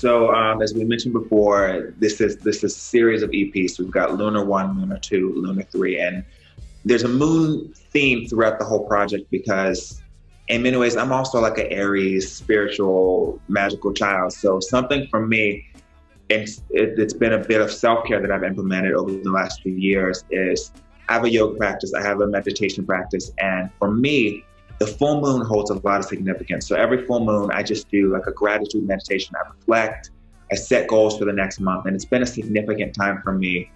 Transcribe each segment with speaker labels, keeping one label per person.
Speaker 1: So as we mentioned before, this is a series of EPs. So we've got Lunar 1, Lunar 2, Lunar 3, and there's a moon theme throughout the whole project because in many ways, I'm also like an Aries, spiritual, magical child. So something for me, it's been a bit of self-care that I've implemented over the last few years is I have a yoga practice, I have a meditation practice. And for me, the full moon holds a lot of significance. So every full moon, I just do like a gratitude meditation. I reflect, I set goals for the next month. And it's been a significant time for me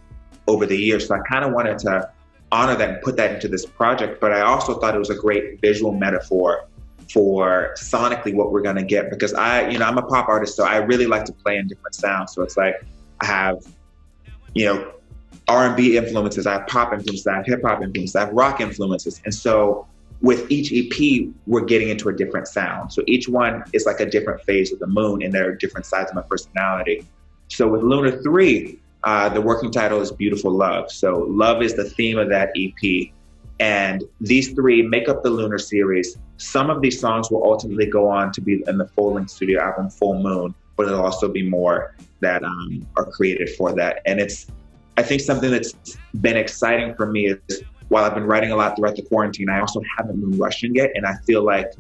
Speaker 1: over the years. So I kind of wanted to honor that and put that into this project. But I also thought it was a great visual metaphor for sonically what we're going to get, because I'm a pop artist, so I really like to play in different sounds. So it's like I have, R&B influences, I have pop influences, I have hip hop influences, I have rock influences. And so with each EP, we're getting into a different sound. So each one is like a different phase of the moon, and there are different sides of my personality. So with Lunar 3, the working title is Beautiful Love. So love is the theme of that EP. And these three make up the Lunar series. Some of these songs will ultimately go on to be in the full-length studio album Full Moon, but there'll also be more that are created for that. And I think something that's been exciting for me is while I've been writing a lot throughout the quarantine, I also haven't been rushing it. And I feel like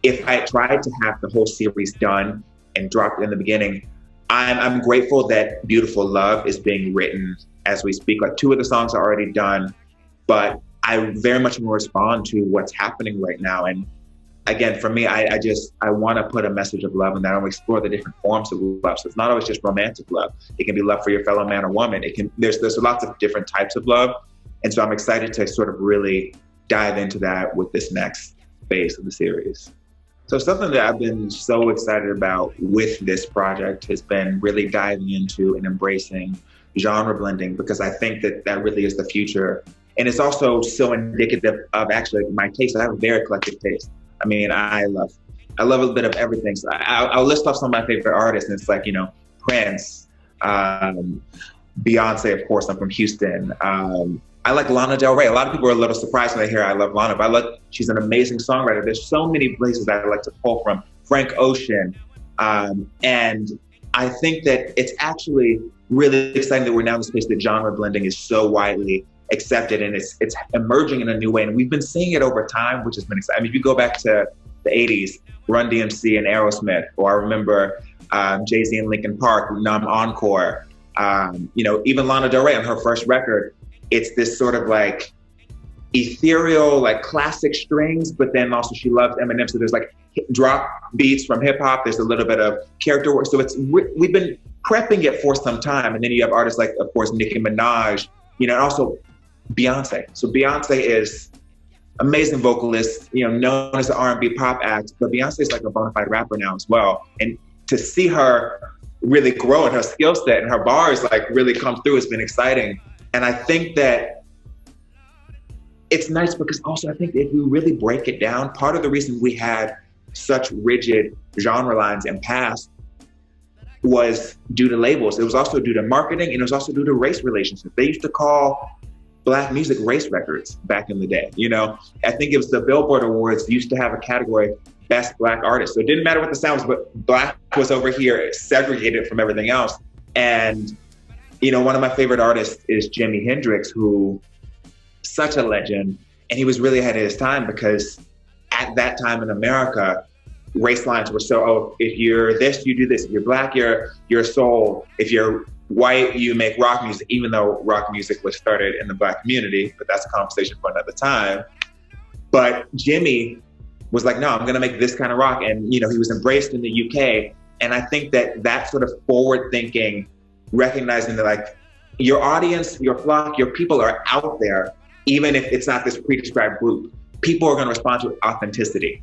Speaker 1: if I tried to have the whole series done and dropped in the beginning, I'm grateful that Beautiful Love is being written as we speak. Like 2 of the songs are already done, but I very much want to respond to what's happening right now. And again, for me, I want to put a message of love, and that I want to explore the different forms of love. So it's not always just romantic love. It can be love for your fellow man or woman. There's lots of different types of love. And so I'm excited to sort of really dive into that with this next phase of the series. So something that I've been so excited about with this project has been really diving into and embracing genre blending, because I think that really is the future. And it's also so indicative of actually my taste. I have a very eclectic taste. I mean, I love a little bit of everything. So I'll list off some of my favorite artists, and it's like, Prince, Beyonce, of course, I'm from Houston. I like Lana Del Rey. A lot of people are a little surprised when they hear I love Lana, but she's an amazing songwriter. There's so many places that I like to pull from. Frank Ocean. And I think that it's actually really exciting that we're now in the space that genre blending is so widely accepted, and it's emerging in a new way. And we've been seeing it over time, which has been exciting. I mean, if you go back to the 80s, Run DMC and Aerosmith, or I remember Jay-Z and Linkin Park, Numb Encore, even Lana Del Rey on her first record, it's this sort of like ethereal, like classic strings, but then also she loves Eminem. So there's like drop beats from hip hop. There's a little bit of character work. So we've been prepping it for some time. And then you have artists like, of course, Nicki Minaj, and also Beyonce. So Beyonce is amazing vocalist, known as an R&B pop act, but Beyonce is like a bona fide rapper now as well. And to see her really grow in her skill set and her bars like really come through has been exciting. And I think that it's nice because also I think if we really break it down, part of the reason we had such rigid genre lines in past was due to labels. It was also due to marketing, and it was also due to race relationships. They used to call Black music race records back in the day. I think it was the Billboard Awards used to have a category, Best Black Artist. So it didn't matter what the sound was, but Black was over here, segregated from everything else. And one of my favorite artists is Jimi Hendrix, who such a legend. And he was really ahead of his time, because at that time in America, race lines were so, if you're this, you do this. If you're Black, you're soul. If you're white, you make rock music, even though rock music was started in the Black community, but that's a conversation for another time. But Jimmy was like, no, I'm going to make this kind of rock. And, he was embraced in the UK. And I think that sort of forward thinking, recognizing that like your audience, your flock, your people are out there, even if it's not this pre-described group. People are going to respond to authenticity.